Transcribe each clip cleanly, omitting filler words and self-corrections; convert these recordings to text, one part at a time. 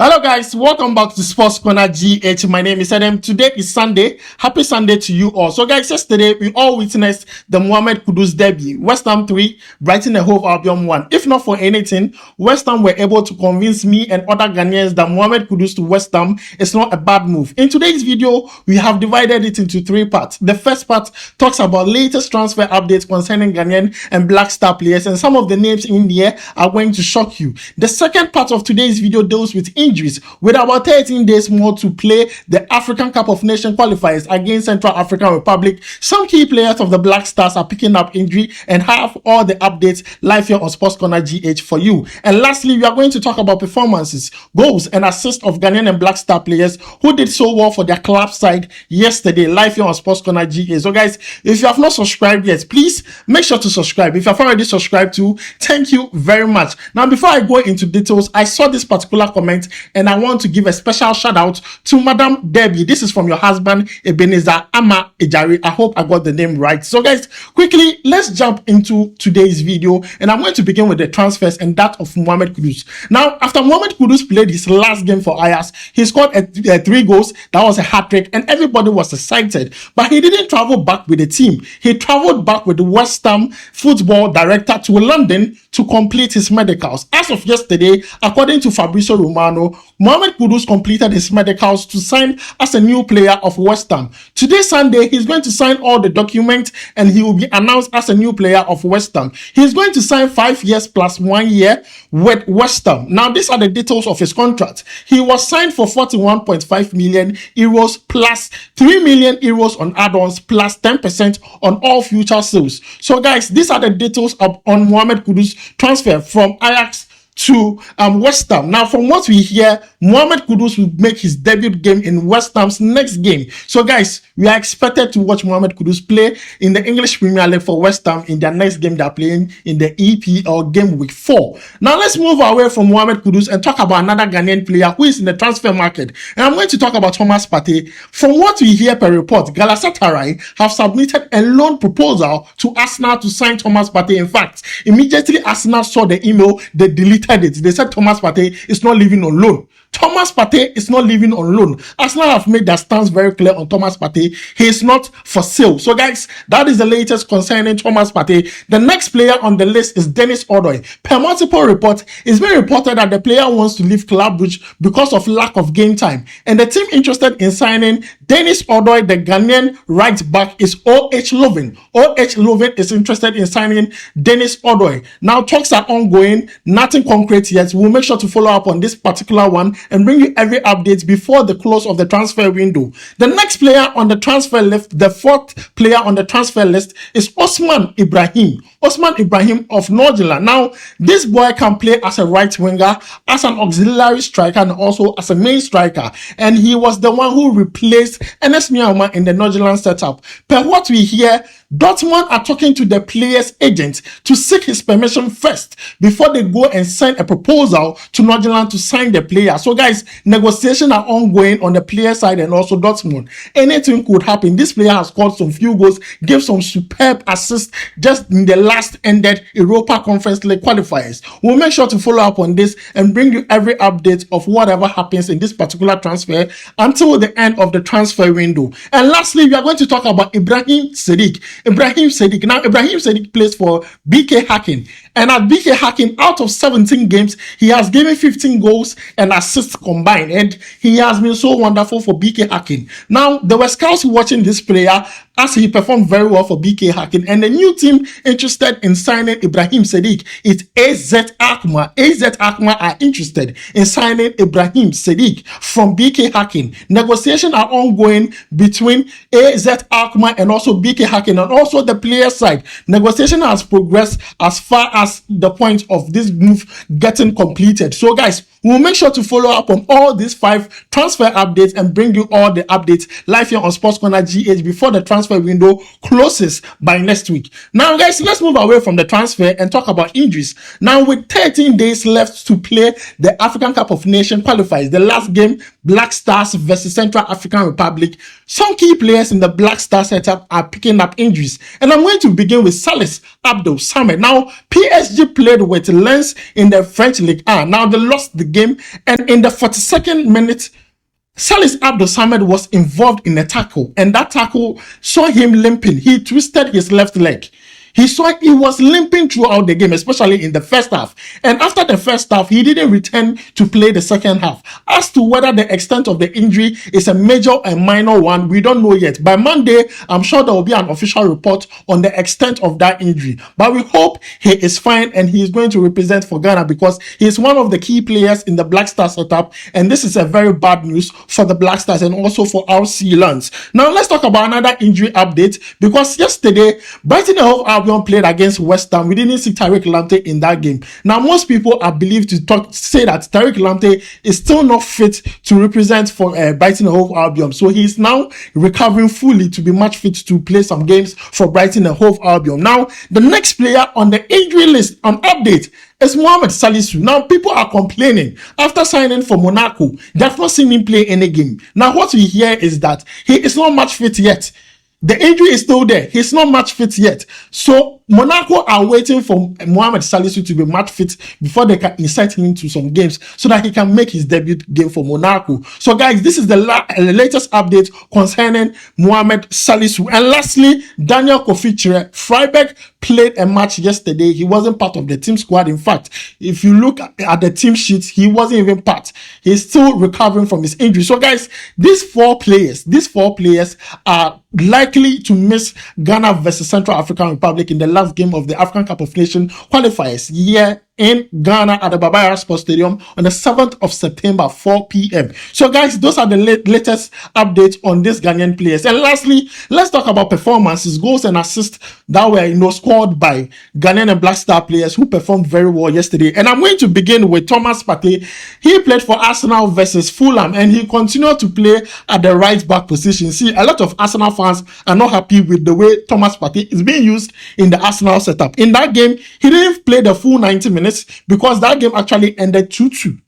Hello guys, welcome back to Sports Corner GH. My name is Adam. Today is Sunday. Happy Sunday to you all. So guys, yesterday we all witnessed the Mohamed Kudus debut. West Ham 3, Brighton and Hove Albion 1. If not for anything, West Ham were able to convince me and other Ghanaians that Mohamed Kudus to West Ham is not a bad move. In today's video, we have divided it into 3 parts. The first part talks about latest transfer updates concerning Ghanaian and Black Star players, and some of the names in there are going to shock you. The second part of today's video deals with injuries, with about 13 days more to play the African Cup of Nations qualifiers against Central African Republic. Some key players of the Black Stars are picking up injury and have all the updates live here on Sports Corner GH for you. And lastly, we are going to talk about performances, goals and assists of Ghanaian and Black Star players who did so well for their club side yesterday live here on Sports Corner GH. So guys, if you have not subscribed yet, please make sure to subscribe. If you have already subscribed to, thank you very much. Now, before I go into details, I saw this particular comment and I want to give a special shout out to Madam Debbie. This is from your husband, Ebenezer Ama Ejari. I hope I got the name right. So guys, quickly, let's jump into today's video. And I'm going to begin with the transfers and that of Mohamed Kudus. Now, after Mohamed Kudus played his last game for Ajax, he scored 3 goals. That was a hat-trick and everybody was excited. But he didn't travel back with the team. He traveled back with the West Ham football director to London to complete his medicals. As of yesterday, according to Fabrizio Romano, Mohamed Kudus completed his medicals to sign as a new player of West Ham. Today, Sunday, he's going to sign all the documents and he will be announced as a new player of West Ham. He's going to sign 5 years plus 1 year with West Ham. Now, these are the details of his contract. He was signed for 41.5 million euros plus 3 million euros on add-ons plus 10% on all future sales. So, guys, these are the details on Mohamed Kudus' transfer from Ajax to West Ham. Now, from what we hear, Mohamed Kudus will make his debut game in West Ham's next game. So, guys, we are expected to watch Mohamed Kudus play in the English Premier League for West Ham in their next game they're playing in the EPL game week 4. Now, let's move away from Mohamed Kudus and talk about another Ghanaian player who is in the transfer market. And I'm going to talk about Thomas Partey. From what we hear per report, Galatasaray have submitted a loan proposal to Arsenal to sign Thomas Partey. In fact, immediately Arsenal saw the email, they deleted it. They said Thomas Partey is not living on loan. Thomas Partey is not living on loan. Arsenal have made their stance very clear on Thomas Partey. He is not for sale. So guys, that is the latest concerning Thomas Partey. The next player on the list is Denis Odoi. Per multiple reports, it's been reported that the player wants to leave Club Brugge because of lack of game time. And the team interested in signing Denis Odoi, the Ghanaian right back, is OH Leuven. OH Leuven is interested in signing Denis Odoi. Now, talks are ongoing. Nothing concrete yet. We'll make sure to follow up on this particular one and bring you every update before the close of the transfer window. The next player on the transfer list, the 4th player on the transfer list, is Osman Ibrahim. Osman Ibrahim of Nordirland. Now, this boy can play as a right winger, as an auxiliary striker, and also as a main striker. And he was the one who replaced Enes Miamah in the Nordirland setup. Per what we hear, Dortmund are talking to the player's agent to seek his permission first before they go and send a proposal to Nordirland to sign the player. So guys, negotiations are ongoing on the player side and also Dortmund. Anything could happen. This player has scored some few goals, gave some superb assists just in the last ended Europa Conference League qualifiers. We'll make sure to follow up on this and bring you every update of whatever happens in this particular transfer until the end of the transfer window. And lastly, we are going to talk about Ibrahim Sadik. Ibrahim Sadik. Now, Ibrahim Sadik plays for BK Häcken. And at BK Häcken, out of 17 games, he has given 15 goals and assists combined. And he has been so wonderful for BK Häcken. Now, there were scouts watching this player as he performed very well for BK Häcken. And the new team interested in signing Ibrahim Sadik is AZ Alkmaar. AZ Alkmaar are interested in signing Ibrahim Sadik from BK Häcken. Negotiations are ongoing between AZ Alkmaar and also BK Häcken and also the player side. Negotiation has progressed as far as the point of this move getting completed. So guys, we'll make sure to follow up on all these 5 transfer updates and bring you all the updates live here on Sports Corner GH before the transfer window closes by next week. Now guys, let's move away from the transfer and talk about injuries. Now, with 13 days left to play the African Cup of Nations qualifiers, the last game, Black Stars versus Central African Republic, some key players in the Black Star setup are picking up injuries. And I'm going to begin with Salis Mohammed. Now, PSG played with Lens in the French League 1. Now, they lost the game. And in the 42nd minute, Salis Mohammed was involved in a tackle, and that tackle saw him limping. He twisted his left leg. He was limping throughout the game, especially in the first half. And after the first half, he didn't return to play the second half. As to whether the extent of the injury is a major or minor one, we don't know yet. By Monday, I'm sure there will be an official report on the extent of that injury. But we hope he is fine and he is going to represent for Ghana, because he is one of the key players in the Black Stars setup. And this is a very bad news for the Black Stars and also for our Sea Lions. Now, let's talk about another injury update, because yesterday, Brighton and Hove Albion played against West Ham. We didn't see Tariq Lamptey in that game. Now, most people are believed to say that Tariq Lamptey is still not fit to represent for Brighton and Hove Albion. So he is now recovering fully to be match fit to play some games for Brighton and Hove Albion. Now, the next player on the injury list on update is Mohamed Salah. Now, people are complaining after signing for Monaco. They have not seen him play any game. Now, what we hear is that he is not match fit yet. The injury is still there. He's not match fit yet. So Monaco are waiting for Mohamed Salah to be match fit before they can insert him into some games so that he can make his debut game for Monaco. So guys, this is the latest update concerning Mohamed Salah. And lastly, Daniel Kafue. Freiburg played a match yesterday. He wasn't part of the team squad. In fact, if you look at the team sheet, he wasn't even part. He's still recovering from his injury. So guys, these four players are likely to miss Ghana versus Central African Republic in the last game of the African Cup of Nations qualifiers here in Ghana at the Baba Yara Sports Stadium on the 7th of September, 4 p.m. So guys, those are the latest updates on these Ghanaian players. And lastly, let's talk about performances, goals and assists that were scored by Ghanaian and Black Star players who performed very well yesterday. And I'm going to begin with Thomas Partey. He played for Arsenal versus Fulham and he continued to play at the right back position. See, a lot of Arsenal fans are not happy with the way Thomas Partey is being used in the Arsenal setup. In that game, he didn't play the full 90 minutes because that game actually ended 2-2.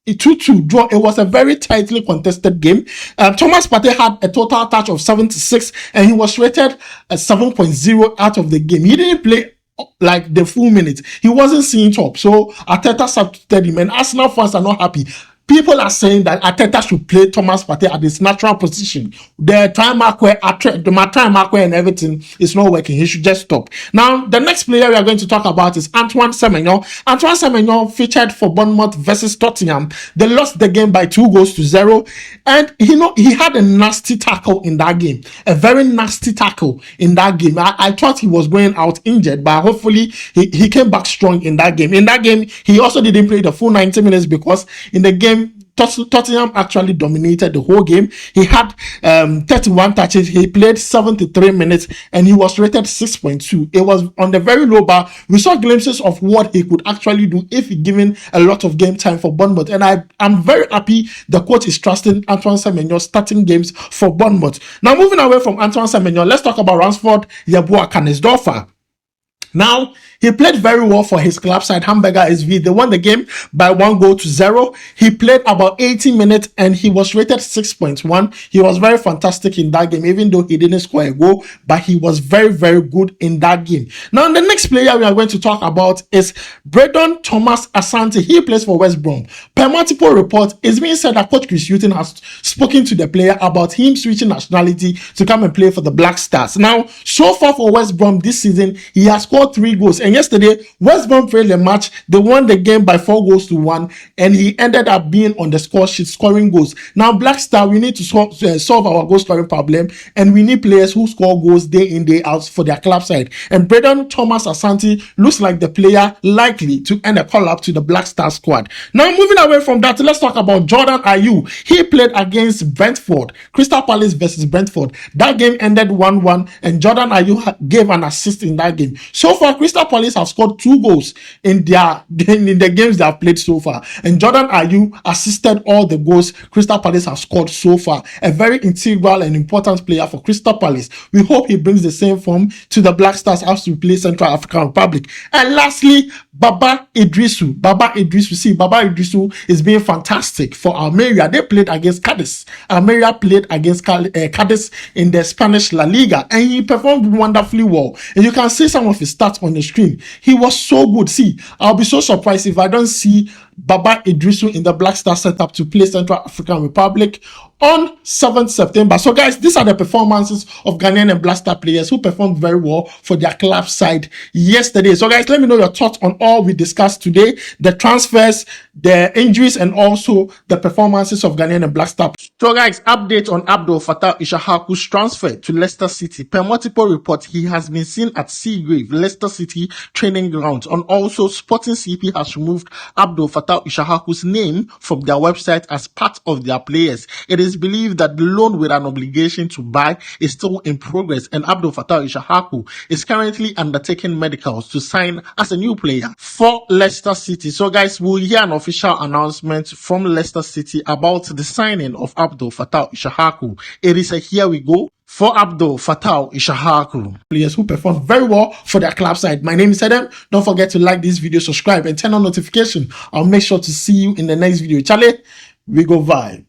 A 2-2 draw. It was a very tightly contested game. Thomas Partey had a total touch of 76 and he was rated a 7.0 out of the game. He didn't play like the full minutes. He wasn't seeing top. So Arteta substituted him and Arsenal fans are not happy. People are saying that Arteta should play Thomas Partey at his natural position. The time mark and everything is not working. He should just stop. Now, the next player we are going to talk about is Antoan Semenyo. Antoan Semenyo featured for Bournemouth versus Tottenham. They lost the game by 2-0. And he had a nasty tackle in that game. A very nasty tackle in that game. I thought he was going out injured, but hopefully he came back strong in that game. In that game, he also didn't play the full 90 minutes because in the game, Tottenham actually dominated the whole game. He had 31 touches. He played 73 minutes and he was rated 6.2. It was on the very low bar. We saw glimpses of what he could actually do if he given a lot of game time for Bournemouth. And I'm very happy the coach is trusting Antoan Semenyo starting games for Bournemouth. Now, moving away from Antoan Semenyo, let's talk about Ransford Y Canesa. Now, he played very well for his club side, Hamburger SV. They won the game by 1-0. He played about 80 minutes and he was rated 6.1. He was very fantastic in that game, even though he didn't score a goal, but he was very, very good in that game. Now, the next player we are going to talk about is Braden Thomas Asanti. He plays for West Brom. Per multiple reports, it's being said that Coach Chris Hughton has spoken to the player about him switching nationality to come and play for the Black Stars. Now, so far for West Brom this season, he has scored 3 goals. And yesterday, West Brom played the match. They won the game by 4-1, and he ended up being on the score sheet scoring goals. Now, Black Star, we need to solve our goal scoring problem, and we need players who score goals day in, day out for their club side. And Braden Thomas Asanti looks like the player likely to end a call-up to the Black Star squad. Now, moving away from that, let's talk about Jordan Ayew. He played against Brentford, Crystal Palace versus Brentford. That game ended 1-1, and Jordan Ayew gave an assist in that game. So far, Crystal Palace have scored 2 goals in the games they have played so far. And Jordan Ayew assisted all the goals Crystal Palace have scored so far. A very integral and important player for Crystal Palace. We hope he brings the same form to the Black Stars as we play Central African Republic. And lastly, Baba Idrisu. Baba Idrisu is being fantastic for Almeria. They played against Kudus. Almeria played against Kudus in the Spanish La Liga, and he performed wonderfully well. And you can see some of his stats on the screen. He was so good. See, I'll be so surprised if I don't see Baba Idrisu in the Black Star setup to play Central African Republic on 7th September. So guys, these are the performances of Ghanaian and Black Star players who performed very well for their club side yesterday. So guys, let me know your thoughts on all we discussed today, the transfers, the injuries, and also the performances of Ghanaian and Black Star. So guys, update on Fatawu Issahaku's transfer to Leicester City. Per multiple reports, he has been seen at Seagrave, Leicester City training grounds. And also, Sporting CP has removed Fatawu Issahaku's name from their website as part of their players. It is believed that the loan with an obligation to buy is still in progress, and Fatawu Issahaku is currently undertaking medicals to sign as a new player for Leicester City. So guys, we'll hear an official announcement from Leicester City about the signing of Fatawu Issahaku. It is a here we go for Fatawu Issahaku. Players who performed very well for their club side. My name is Adam. Don't forget to like this video, subscribe, and turn on notification. I'll make sure to see you in the next video. Charlie, we go vibe.